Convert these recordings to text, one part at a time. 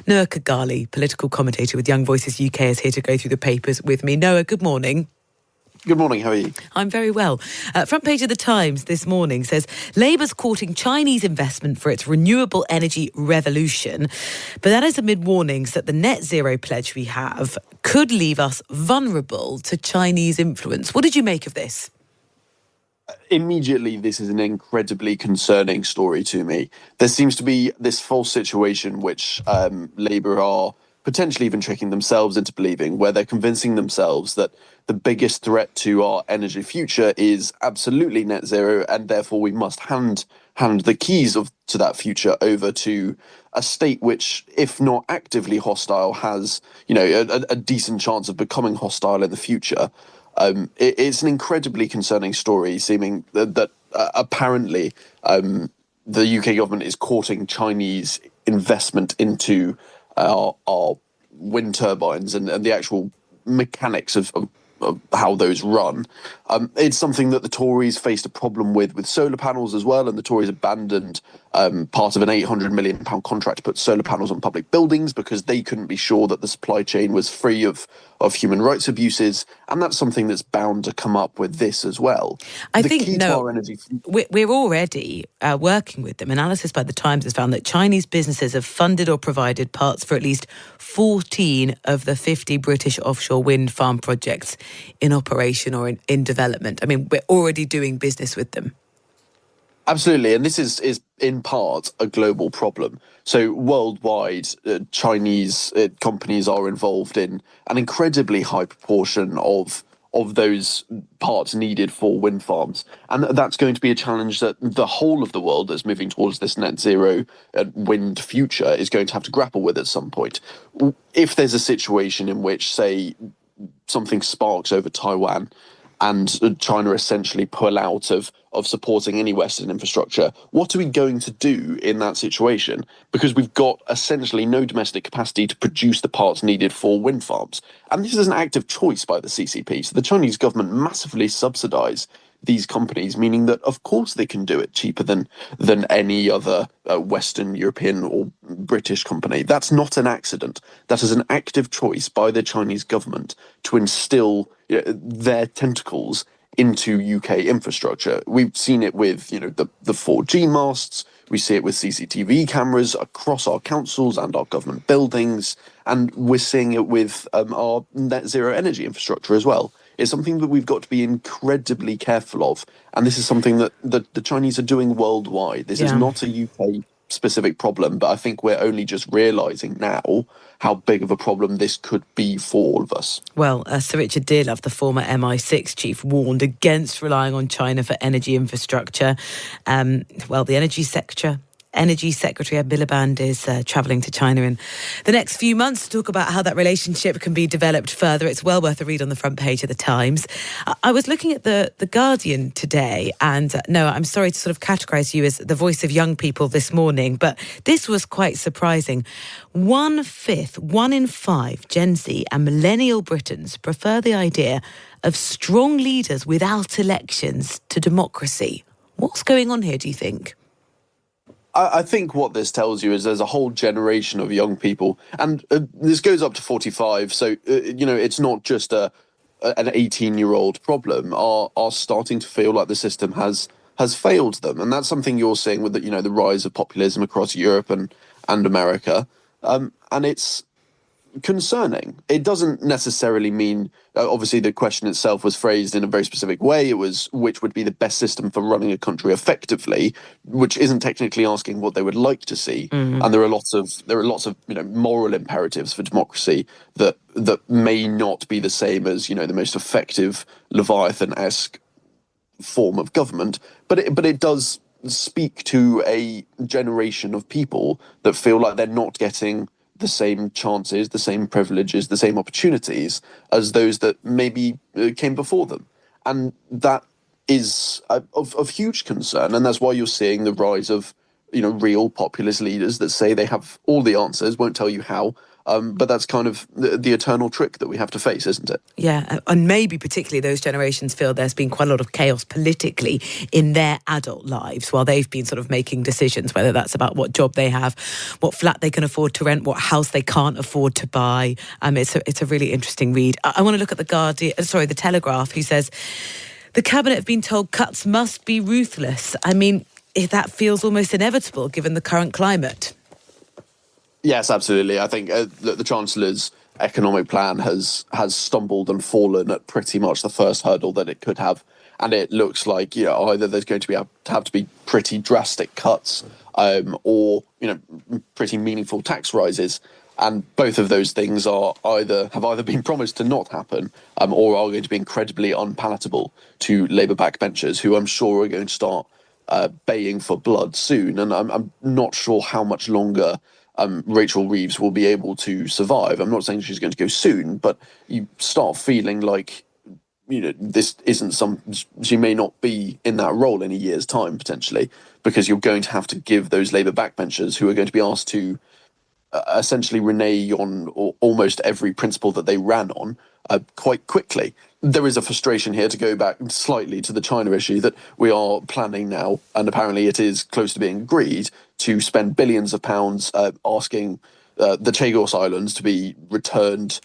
Noah Khogali, political commentator with Young Voices UK, is here to go through the papers with me. Noah, good morning. Good morning, how are you? I'm very well. Front page of the Times this morning says Labour's courting Chinese investment for its renewable energy revolution. But that is amid warnings that the net zero pledge we have could leave us vulnerable to Chinese influence. What did you make of this? Immediately, this is an incredibly concerning story to me. There seems to be this false situation which Labour are potentially even tricking themselves into believing, where they're convincing themselves that the biggest threat to our energy future is absolutely net zero, and therefore we must hand the keys to that future over to a state which, if not actively hostile, has a decent chance of becoming hostile in the future. It's an incredibly concerning story, seeming that apparently the UK government is courting Chinese investment into our wind turbines and the actual mechanics of how those run. It's something that the Tories faced a problem with solar panels as well, and the Tories abandoned part of an £800 million contract to put solar panels on public buildings because they couldn't be sure that the supply chain was free of human rights abuses, and that's something that's bound to come up with this as well. We're already working with them. Analysis by the Times has found that Chinese businesses have funded or provided parts for at least 14 of the 50 British offshore wind farm projects in operation or in development. I mean, we're already doing business with them. Absolutely, and this is in part a global problem. So worldwide, Chinese companies are involved in an incredibly high proportion of those parts needed for wind farms. And that's going to be a challenge that the whole of the world that's moving towards this net zero wind future is going to have to grapple with at some point. If there's a situation in which, say, something sparks over Taiwan and China essentially pull out of supporting any Western infrastructure, what are we going to do in that situation? Because we've got essentially no domestic capacity to produce the parts needed for wind farms. And this is an active choice by the CCP. So the Chinese government massively subsidise these companies, meaning that, of course, they can do it cheaper than any other Western European or British company. That's not an accident. That is an active choice by the Chinese government to instill their tentacles into UK infrastructure. We've seen it with the 4G masts. We see it with CCTV cameras across our councils and our government buildings, and we're seeing it with our net zero energy infrastructure as well. It's something that we've got to be incredibly careful of, and this is something that the Chinese are doing worldwide. This is not a UK specific problem, but I think we're only just realising now how big of a problem this could be for all of us. Well, Sir Richard Dearlove, the former MI6 chief, warned against relying on China for energy infrastructure. The Energy Secretary Miliband is travelling to China in the next few months to talk about how that relationship can be developed further. It's well worth a read on the front page of the Times. I was looking at the Guardian today, and Noah, I'm sorry to sort of categorise you as the voice of young people this morning, but this was quite surprising. 1 in 5 Gen Z and millennial Britons prefer the idea of strong leaders without elections to democracy. What's going on here, do you think? I think what this tells you is there's a whole generation of young people, and this goes up to 45, so, it's not just an 18-year-old problem, are starting to feel like the system has failed them. And that's something you're seeing with the rise of populism across Europe and America. And it's concerning. It doesn't necessarily mean, obviously the question itself was phrased in a very specific way. It was which would be the best system for running a country effectively, which isn't technically asking what they would like to see. Mm-hmm. And there are lots of moral imperatives for democracy that may not be the same as the most effective Leviathan-esque form of government, but it does speak to a generation of people that feel like they're not getting the same chances, the same privileges, the same opportunities as those that maybe came before them. And that is of huge concern. And that's why you're seeing the rise of real populist leaders that say they have all the answers, won't tell you how. But that's kind of the eternal trick that we have to face, isn't it? Yeah, and maybe particularly those generations feel there's been quite a lot of chaos politically in their adult lives while they've been sort of making decisions, whether that's about what job they have, what flat they can afford to rent, what house they can't afford to buy. It's a really interesting read. I want to look at the Telegraph, who says the cabinet have been told cuts must be ruthless. I mean, that feels almost inevitable given the current climate. Yes, absolutely. I think the Chancellor's economic plan has stumbled and fallen at pretty much the first hurdle that it could have. And it looks like, either there's going to have to be pretty drastic cuts or, pretty meaningful tax rises. And both of those things have either been promised to not happen or are going to be incredibly unpalatable to Labour backbenchers, who I'm sure are going to start baying for blood soon. And I'm not sure how much longer Rachel Reeves will be able to survive. I'm not saying she's going to go soon, but you start feeling like, this isn't she may not be in that role in a year's time, potentially, because you're going to have to give those Labour backbenchers who are going to be asked to essentially renege on almost every principle that they ran on quite quickly. There is a frustration here, to go back slightly to the China issue, that we are planning now, and apparently it is close to being agreed, to spend billions of pounds asking the Chagos Islands to be returned,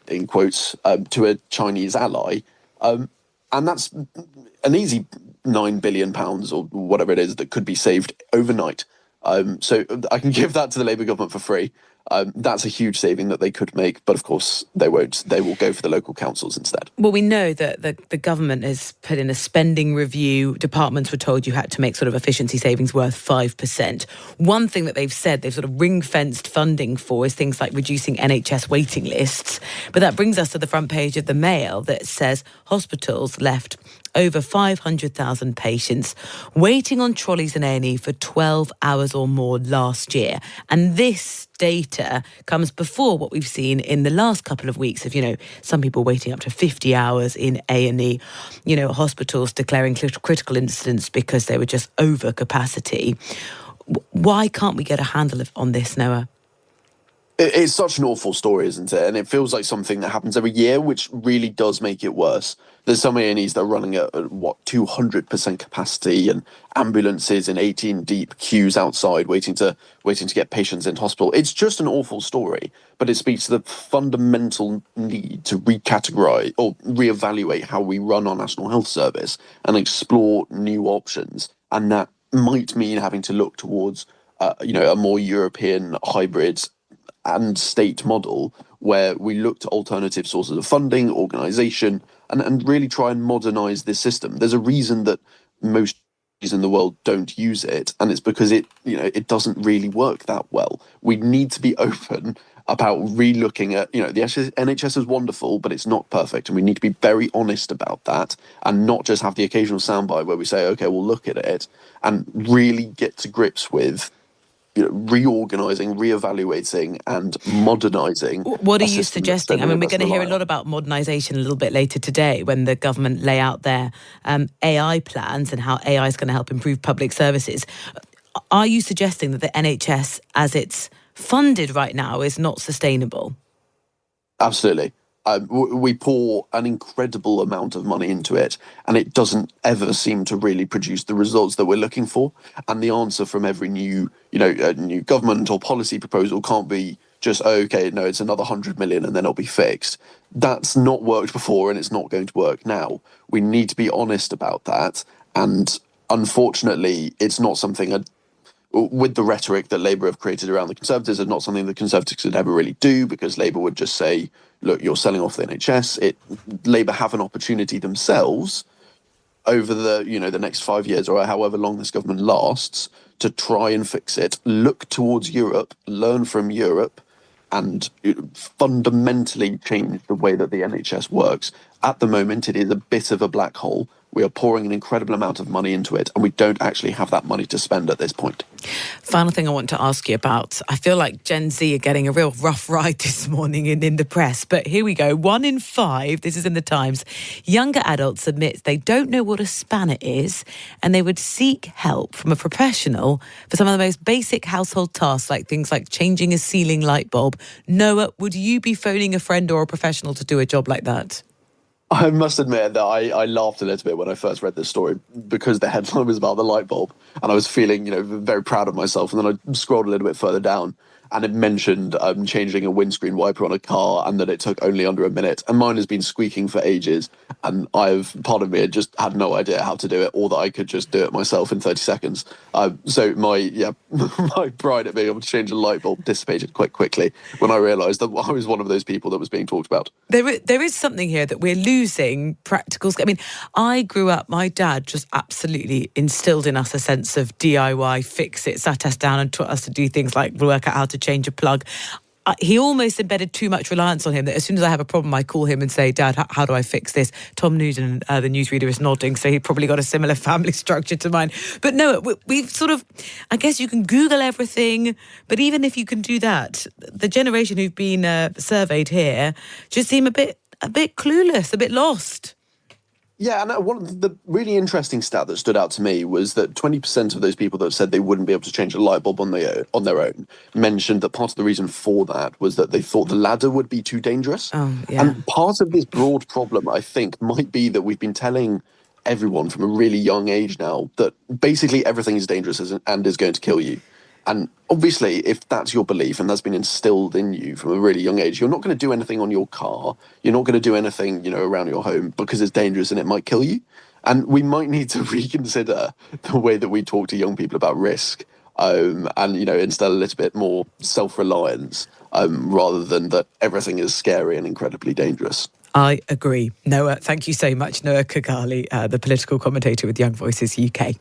in quotes, to a Chinese ally. And that's an easy £9 billion or whatever it is that could be saved overnight. So I can give that to the Labour government for free. That's a huge saving that they could make, but of course they won't. They will go for the local councils instead. Well, we know that the government has put in a spending review. Departments were told you had to make sort of efficiency savings worth 5%. One thing that they've said they've sort of ring-fenced funding for is things like reducing NHS waiting lists. But that brings us to the front page of the Mail that says hospitals left over 500,000 patients waiting on trolleys in A&E for 12 hours or more last year. And this data comes before what we've seen in the last couple of weeks of, some people waiting up to 50 hours in A&E, hospitals declaring critical incidents because they were just over capacity. Why can't we get a handle on this, Noah? It's such an awful story, isn't it? And it feels like something that happens every year, which really does make it worse. There's some A&Es that are running at 200% capacity, and ambulances in 18 deep queues outside waiting to get patients into hospital. It's just an awful story, but it speaks to the fundamental need to recategorize or reevaluate how we run our National Health Service and explore new options. And that might mean having to look towards a more European hybrid and state model, where we look to alternative sources of funding, organisation, and really try and modernise this system. There's a reason that most countries in the world don't use it, and it's because it doesn't really work that well. We need to be open about re-looking at, the NHS is wonderful, but it's not perfect, and we need to be very honest about that, and not just have the occasional soundbite where we say, okay, we'll look at it, and really get to grips with reorganising, reevaluating and modernising. What are you suggesting? I mean, we're going to hear a lot about modernisation a little bit later today when the government lay out their AI plans and how AI is going to help improve public services. Are you suggesting that the NHS, as it's funded right now, is not sustainable? Absolutely. We pour an incredible amount of money into it, and it doesn't ever seem to really produce the results that we're looking for. And the answer from every new government or policy proposal can't be just, it's another 100 million and then it'll be fixed. That's not worked before, and it's not going to work now. We need to be honest about that. And unfortunately, it's not something with the rhetoric that Labour have created around the Conservatives, it's not something the Conservatives could ever really do, because Labour would just say, look, you're selling off the NHS. Labour have an opportunity themselves over the next 5 years or however long this government lasts to try and fix it, look towards Europe, learn from Europe, and fundamentally change the way that the NHS works. at the moment, it is a bit of a black hole. We are pouring an incredible amount of money into it, and we don't actually have that money to spend at this point. Final thing I want to ask you about. I feel like Gen Z are getting a real rough ride this morning in the press. But here we go. 1 in 5, this is in the Times, younger adults admit they don't know what a spanner is and they would seek help from a professional for some of the most basic household tasks, like things like changing a ceiling light bulb. Noah, would you be phoning a friend or a professional to do a job like that? I must admit that I laughed a little bit when I first read this story because the headline was about the light bulb, and I was feeling, very proud of myself. And then I scrolled a little bit further down, and it mentioned changing a windscreen wiper on a car, and that it took only under a minute. And mine has been squeaking for ages, and part of me just had no idea how to do it, or that I could just do it myself in 30 seconds. So my pride at being able to change a light bulb dissipated quite quickly when I realised that I was one of those people that was being talked about. There is something here that we're losing practical. I mean, I grew up, my dad just absolutely instilled in us a sense of DIY, fix it, sat us down and taught us to do things like work out how to change a plug. He almost embedded too much reliance on him that as soon as I have a problem, I call him and say, Dad, how do I fix this? Tom Newton, the newsreader, is nodding, so he probably got a similar family structure to mine. But no, we've sort of, I guess you can Google everything, but even if you can do that, the generation who've been surveyed here just seem a bit clueless, a bit lost. Yeah, and one of the really interesting stat that stood out to me was that 20% of those people that said they wouldn't be able to change a light bulb on their own mentioned that part of the reason for that was that they thought the ladder would be too dangerous. Oh, yeah. And part of this broad problem, I think, might be that we've been telling everyone from a really young age now that basically everything is dangerous and is going to kill you. And obviously, if that's your belief and that's been instilled in you from a really young age, you're not going to do anything on your car. You're not going to do anything, around your home because it's dangerous and it might kill you. And we might need to reconsider the way that we talk to young people about risk, and instill a little bit more self-reliance, rather than that everything is scary and incredibly dangerous. I agree. Noah, thank you so much. Noah Khogali, the political commentator with Young Voices UK.